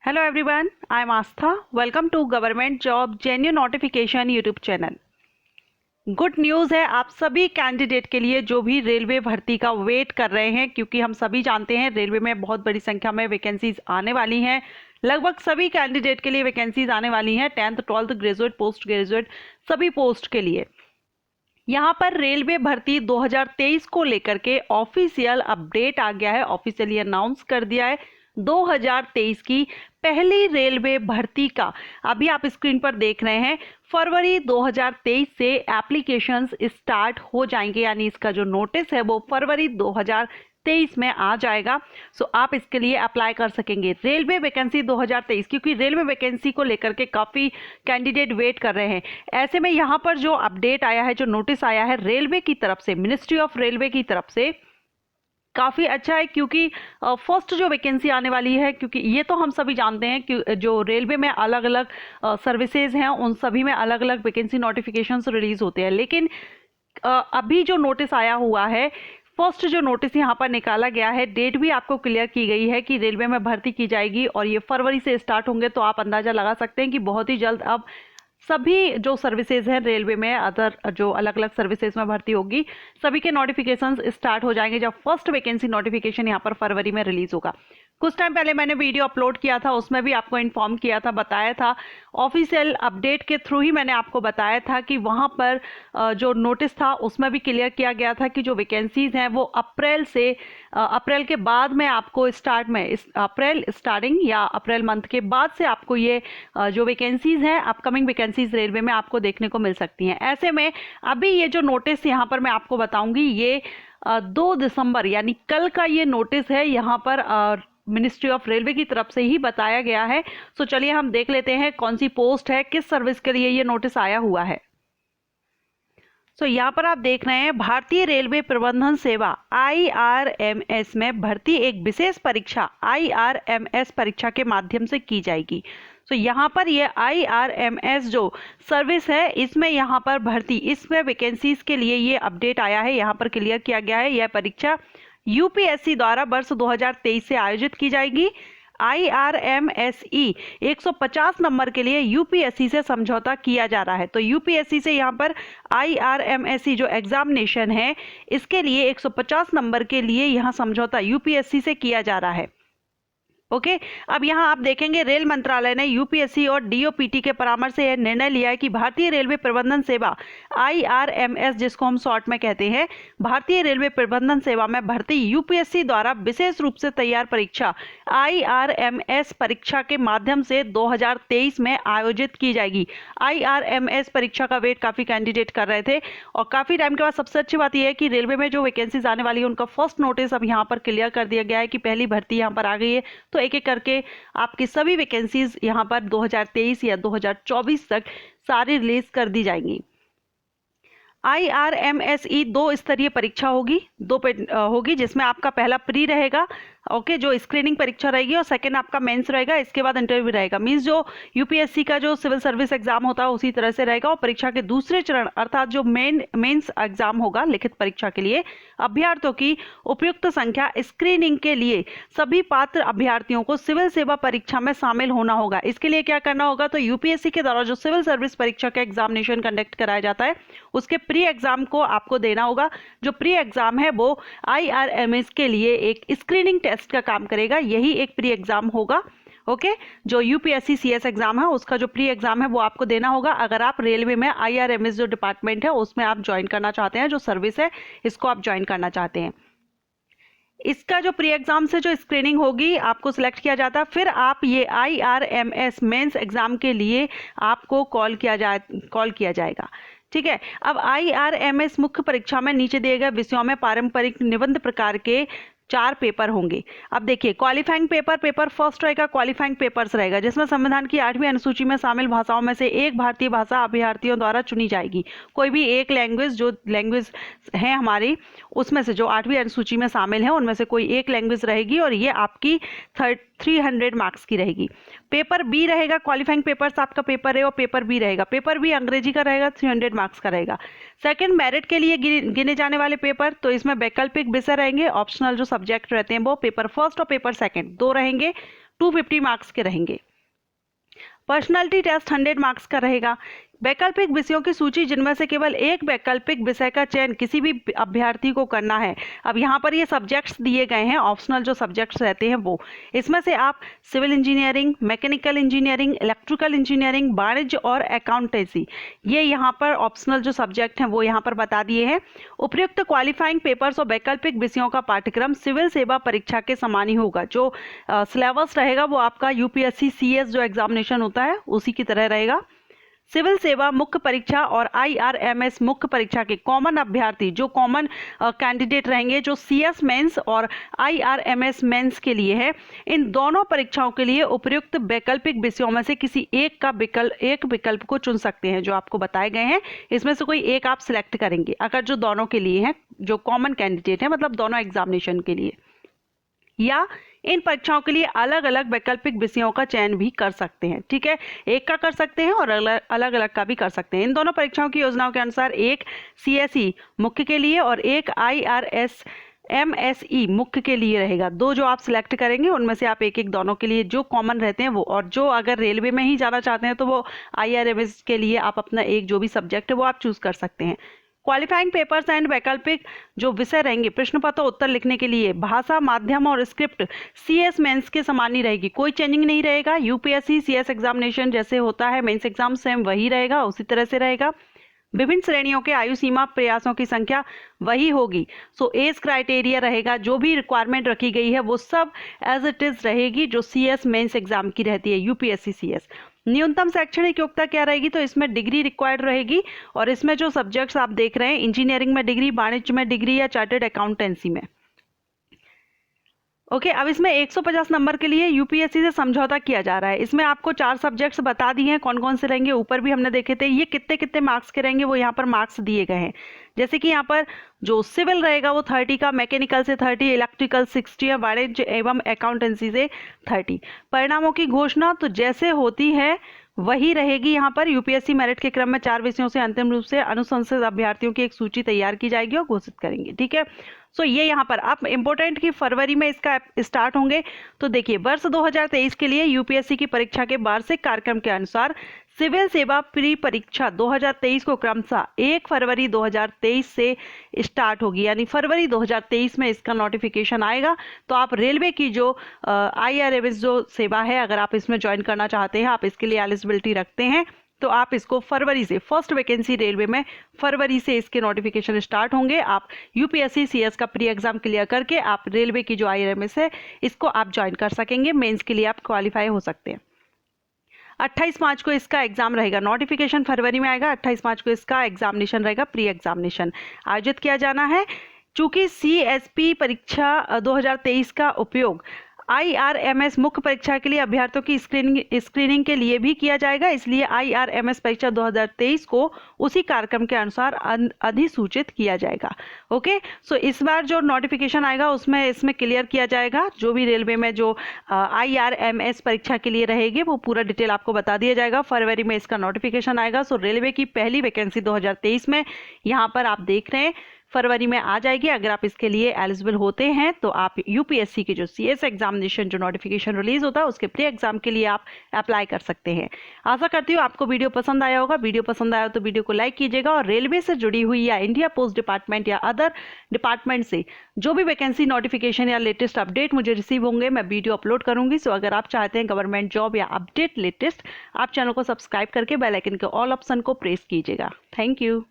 Hello everyone, I am Astha. Welcome to Government Job Genuine Notification YouTube channel. Good news है आप सभी candidate के लिए जो भी रेलवे भर्ती का वेट कर रहे हैं, क्योंकि हम सभी जानते हैं रेलवे में बहुत बड़ी संख्या में वैकेंसीज आने वाली हैं। लगभग सभी कैंडिडेट के लिए वैकेंसीज आने वाली हैं, 10th 12th graduate post graduate सभी पोस्ट के लिए। यहाँ पर रेलवे भर्ती 2023 को लेकर के ऑफिशियल अपडेट आ गया है, ऑफिशियली अनाउंस कर दिया है। 2023 की पहली रेलवे भर्ती का अभी आप स्क्रीन पर देख रहे हैं, फरवरी 2023 से एप्लीकेशंस स्टार्ट हो जाएंगे, यानी इसका जो नोटिस है वो फरवरी 2023 में आ जाएगा। सो आप इसके लिए अप्लाई कर सकेंगे रेलवे वैकेंसी 2023, क्योंकि रेलवे वैकेंसी को लेकर के काफ़ी कैंडिडेट वेट कर रहे हैं। ऐसे में यहाँ पर जो अपडेट आया है, जो नोटिस आया है रेलवे की तरफ से, मिनिस्ट्री ऑफ रेलवे की तरफ से, काफ़ी अच्छा है, क्योंकि फर्स्ट जो वैकेंसी आने वाली है, क्योंकि ये तो हम सभी जानते हैं कि जो रेलवे में अलग अलग सर्विसेज हैं उन सभी में अलग अलग वैकेंसी नोटिफिकेशंस रिलीज होते हैं, लेकिन अभी जो नोटिस आया हुआ है, फर्स्ट जो नोटिस यहाँ पर निकाला गया है, डेट भी आपको क्लियर की गई है कि रेलवे में भर्ती की जाएगी और ये फरवरी से स्टार्ट होंगे। तो आप अंदाज़ा लगा सकते हैं कि बहुत ही जल्द अब सभी जो सर्विसेज हैं रेलवे में, अदर जो अलग अलग सर्विसेज में भर्ती होगी, सभी के नोटिफिकेशंस स्टार्ट हो जाएंगे जब फर्स्ट वैकेंसी नोटिफिकेशन यहाँ पर फरवरी में रिलीज होगा। कुछ टाइम पहले मैंने वीडियो अपलोड किया था, उसमें भी आपको इन्फॉर्म किया था, बताया था, ऑफिशियल अपडेट के थ्रू ही मैंने आपको बताया था कि वहाँ पर जो नोटिस था उसमें भी क्लियर किया गया था कि जो वैकेंसीज हैं वो अप्रैल के बाद में आपको अप्रैल स्टार्टिंग या अप्रैल मंथ के बाद से आपको ये जो वैकेंसीज हैं, अपकमिंग वैकेंसीज रेलवे में आपको देखने को मिल सकती हैं। ऐसे में अभी ये जो नोटिस यहाँ पर मैं आपको बताऊंगी, ये 2 दिसंबर यानी कल का ये नोटिस है, यहाँ पर मिनिस्ट्री ऑफ रेलवे की तरफ से ही बताया गया है। सो चलिए हम देख लेते हैं कौन सी पोस्ट है, किस सर्विस के लिए ये नोटिस आया हुआ है। सो यहाँ पर आप देख रहे हैं, भारतीय रेलवे प्रबंधन सेवा IRMS में भर्ती एक विशेष परीक्षा IRMS परीक्षा के माध्यम से की जाएगी। तो यहाँ पर ये IRMS जो सर्विस है, इसमें यहाँ पर भर्ती, इसमें वैकेंसीज के लिए ये अपडेट आया है, यहाँ पर क्लियर किया गया है। यह परीक्षा UPSC द्वारा वर्ष 2023 से आयोजित की जाएगी। IRMSE 150 नंबर के लिए UPSC से समझौता किया जा रहा है। तो UPSC से यहाँ पर IRMSE जो एग्जामिनेशन है, इसके लिए 150 नंबर के लिए यहाँ समझौता UPSC से किया जा रहा है। ओके, अब यहाँ आप देखेंगे रेल मंत्रालय ने UPSC और DOPT के परामर्श से यह निर्णय लिया है कि भारतीय रेलवे प्रबंधन सेवा IRMS, जिसको हम शॉर्ट में कहते हैं, भारतीय रेलवे प्रबंधन सेवा में भर्ती UPSC द्वारा विशेष रूप से तैयार परीक्षा IRMS परीक्षा के माध्यम से 2023 में आयोजित की जाएगी। IRMS परीक्षा का वेट काफ़ी कैंडिडेट कर रहे थे और काफ़ी टाइम के बाद सबसे अच्छी बात यह है कि रेलवे में जो वैकेंसीज आने वाली है उनका फर्स्ट नोटिस अब यहाँ पर क्लियर कर दिया गया है कि पहली भर्ती यहाँ पर आ गई है। तो एक एक करके आपकी सभी वैकेंसीज यहाँ पर 2023 या 2024 तक सारी रिलीज कर दी जाएंगी। IRMSE 2 स्तरीय परीक्षा होगी, होगी, जिसमें आपका पहला प्री रहेगा, ओके, जो स्क्रीनिंग परीक्षा रहेगी, और सेकंड आपका मेंस रहेगा, इसके बाद इंटरव्यू रहेगा। मींस जो UPSC का जो सिविल सर्विस एग्जाम होता है उसी तरह से रहेगा। और परीक्षा के दूसरे चरण अर्थात जो मेंस एग्जाम होगा लिखित परीक्षा के लिए, अभ्यर्थियों की उपयुक्त संख्या स्क्रीनिंग के लिए सभी पात्र अभ्यर्थियों को सिविल सेवा परीक्षा में शामिल होना होगा। इसके लिए क्या करना होगा, तो UPSC के द्वारा जो सिविल सर्विस परीक्षा का एग्जामिनेशन कंडक्ट कराया जाता है उसके प्री एग्जाम को आपको देना होगा। जो प्री एग्जाम है वो IRMS के लिए एक स्क्रीनिंग टेस्ट का काम करेगा, यही एक प्री एग्जाम होगा। ओके, जो UPSC CS एग्जाम है उसका जो प्री एग्जाम है वो आपको देना होगा अगर आप रेलवे में IRMS जो डिपार्टमेंट है उसमें आप ज्वाइन करना चाहते हैं, जो सर्विस है इसको आप ज्वाइन करना चाहते हैं। इसका जो प्री एग्जाम से जो स्क्रीनिंग होगी आपको सिलेक्ट किया जाता है, फिर आप ये IRMS मेंस एग्जाम के लिए आपको कॉल किया जाएगा। ठीक है, अब IRMS मुख्य परीक्षा में नीचे दिए गए विषयों में पारंपरिक निबंध प्रकार के 4 पेपर होंगे। अब देखिए, क्वालिफाइंग पेपर फर्स्ट रहेगा, क्वालिफाइंग पेपर्स रहेगा, जिसमें संविधान की 8वीं अनुसूची में शामिल भाषाओं में से एक भारतीय भाषा अभ्यर्थियों द्वारा चुनी जाएगी। कोई भी एक लैंग्वेज, जो लैंग्वेज है हमारी, उसमें से जो 8वीं अनुसूची में शामिल है उनमें से कोई एक लैंग्वेज रहेगी और ये आपकी 300 मार्क्स की रहेगी। पेपर बी रहेगा, क्वालिफाइंग पेपर्स आपका पेपर है और पेपर बी रहेगा, पेपर बी अंग्रेजी का रहेगा, 300 मार्क्स का रहेगा। सेकंड, मेरिट के लिए गिने जाने वाले पेपर, तो इसमें वैकल्पिक विषय रहेंगे, ऑप्शनल जो सब्जेक्ट रहते हैं वो पेपर फर्स्ट और पेपर सेकंड 2 रहेंगे। 250 मार्क्स के रहेंगे। पर्सनालिटी टेस्ट 100 मार्क्स का रहेगा। वैकल्पिक विषयों की सूची जिनमें से केवल एक वैकल्पिक विषय का चयन किसी भी अभ्यर्थी को करना है। अब यहाँ पर ये सब्जेक्ट्स दिए गए हैं, ऑप्शनल जो सब्जेक्ट्स रहते हैं वो, इसमें से आप civil engineering, mechanical engineering, electrical engineering, वाणिज्य और अकाउंटेंसी, ये यहाँ पर ऑप्शनल जो सब्जेक्ट हैं वो यहाँ पर बता दिए हैं। उपयुक्त क्वालिफाइंग पेपर्स और वैकल्पिक विषयों का पाठ्यक्रम सिविल सेवा परीक्षा के समान ही होगा। जो सिलेबस रहेगा वो आपका यूपीएससी सीएस जो एग्जामिनेशन होता है उसी की तरह रहेगा। सिविल सेवा मुख्य परीक्षा और आईआरएमएस मुख्य परीक्षा के कॉमन अभ्यर्थी, जो कॉमन कैंडिडेट रहेंगे, जो सीएस मेंस और आईआरएमएस मेंस के लिए है, इन दोनों परीक्षाओं के लिए उपयुक्त वैकल्पिक विषयों में से किसी एक विकल्प को चुन सकते हैं। जो आपको बताए गए हैं इसमें से कोई एक आप सिलेक्ट करेंगे, अगर जो दोनों के लिए हैं, जो कॉमन कैंडिडेट है, मतलब दोनों एग्जामिनेशन के लिए, या इन परीक्षाओं के लिए अलग अलग वैकल्पिक विषयों का चयन भी कर सकते हैं। ठीक है, एक का कर सकते हैं और अलग अलग का भी कर सकते हैं। इन दोनों परीक्षाओं की योजनाओं के अनुसार एक सीएसई मुख्य के लिए और एक आईआरएस एमएसई मुख्य के लिए रहेगा। दो जो आप सिलेक्ट करेंगे उनमें से आप एक दोनों के लिए जो कॉमन रहते हैं वो, और जो अगर रेलवे में ही जाना चाहते हैं तो वो आईआरएमएस के लिए आप अपना एक जो भी सब्जेक्ट है वो आप चूज कर सकते हैं। क्वालिफाइंग पेपर्स एंड वैकल्पिक जो विषय रहेंगे प्रश्न पत्र उत्तर लिखने के लिए, भाषा, माध्यम और स्क्रिप्ट सीएस मेंस के समान ही रहेगी, कोई चेंजिंग नहीं रहेगा। यूपीएससी सीएस एग्जामिनेशन जैसे होता है मेंस एग्जाम सेम वही रहेगा, उसी तरह से रहेगा। विभिन्न श्रेणियों के आयु सीमा प्रयासों की संख्या वही होगी। सो एज क्राइटेरिया रहेगा, जो भी रिक्वायरमेंट रखी गई है वो सब एज इट इज रहेगी जो सीएस मेंस एग्जाम की रहती है, यूपीएससी सीएस। न्यूनतम शैक्षणिक योग्यता क्या रहेगी, तो इसमें डिग्री रिक्वायर्ड रहेगी, और इसमें जो सब्जेक्ट्स आप देख रहे हैं, इंजीनियरिंग में डिग्री, वाणिज्य में डिग्री या चार्टर्ड अकाउंटेंसी में। ओके, अब इसमें 150 नंबर के लिए यूपीएससी से समझौता किया जा रहा है। इसमें आपको 4 सब्जेक्ट्स बता दिए हैं कौन कौन से रहेंगे, ऊपर भी हमने देखे थे। ये कितने कितने मार्क्स के रहेंगे वो यहाँ पर मार्क्स दिए गए हैं। जैसे कि यहाँ पर जो सिविल रहेगा वो 30 का, मैकेनिकल से 30, इलेक्ट्रिकल 60 है, वाणिज्य एवं अकाउंटेंसी से 30। परिणामों की घोषणा तो जैसे होती है वही रहेगी। यहाँ पर यूपीएससी मेरिट के क्रम में 4 विषयों से अंतिम रूप से अनुशंसित अभ्यर्थियों की एक सूची तैयार की जाएगी और घोषित करेंगे। ठीक है, सो ये यहाँ पर अब इम्पोर्टेंट कि फरवरी में इसका स्टार्ट होंगे। तो देखिए, वर्ष 2023 के लिए यूपीएससी की परीक्षा के वार्षिक कार्यक्रम के अनुसार सिविल सेवा प्री परीक्षा 2023 को क्रमशः 1 फरवरी 2023 से स्टार्ट होगी, यानी फरवरी 2023 में इसका नोटिफिकेशन आएगा। तो आप रेलवे की जो आईआरएमएस जो सेवा है, अगर आप इसमें ज्वाइन करना चाहते हैं, आप इसके लिए एलिजिबिलिटी रखते हैं, तो आप इसको फरवरी से, फर्स्ट वैकेंसी रेलवे में फरवरी से इसके नोटिफिकेशन स्टार्ट होंगे। आप यूपीएससी सीएस का प्री एग्जाम क्लियर करके आप रेलवे की जो आईआरएमएस है इसको आप ज्वाइन कर सकेंगे। मेंस के लिए आप क्वालिफाई हो सकते हैं। 28 मार्च को इसका एग्जाम रहेगा, नोटिफिकेशन फरवरी में आएगा। 28 मार्च को इसका एग्जामिनेशन रहेगा, प्री एग्जामिनेशन आयोजित किया जाना है। चूंकि सीएसपी परीक्षा 2023 का उपयोग आईआरएमएस मुख्य परीक्षा के लिए अभ्यर्थियों की स्क्रीनिंग के लिए भी किया जाएगा, इसलिए आईआरएमएस परीक्षा 2023 को उसी कार्यक्रम के अनुसार अधिसूचित किया जाएगा। ओके, सो इस बार जो नोटिफिकेशन आएगा उसमें इसमें क्लियर किया जाएगा, जो भी रेलवे में जो आईआरएमएस परीक्षा के लिए रहेगी वो पूरा डिटेल आपको बता दिया जाएगा। फरवरी में इसका नोटिफिकेशन आएगा। सो रेलवे की पहली वैकेंसी 2023 में यहाँ पर आप देख रहे हैं फरवरी में आ जाएगी। अगर आप इसके लिए एलिजिबल होते हैं तो आप यूपीएससी की जो सीएस एग्जामिनेशन जो नोटिफिकेशन रिलीज होता है उसके प्री एग्जाम के लिए आप अप्लाई कर सकते हैं। आशा करती हूँ आपको वीडियो पसंद आया होगा। वीडियो पसंद आया तो वीडियो को लाइक कीजिएगा, और रेलवे से जुड़ी हुई या इंडिया पोस्ट डिपार्टमेंट या अदर डिपार्टमेंट से जो भी वैकेंसी नोटिफिकेशन या लेटेस्ट अपडेट मुझे रिसीव होंगे मैं वीडियो अपलोड करूंगी। सो अगर आप चाहते हैं गवर्नमेंट जॉब या अपडेट लेटेस्ट, आप चैनल को सब्सक्राइब करके बेल आइकन के ऑल ऑप्शन को प्रेस कीजिएगा। Thank you.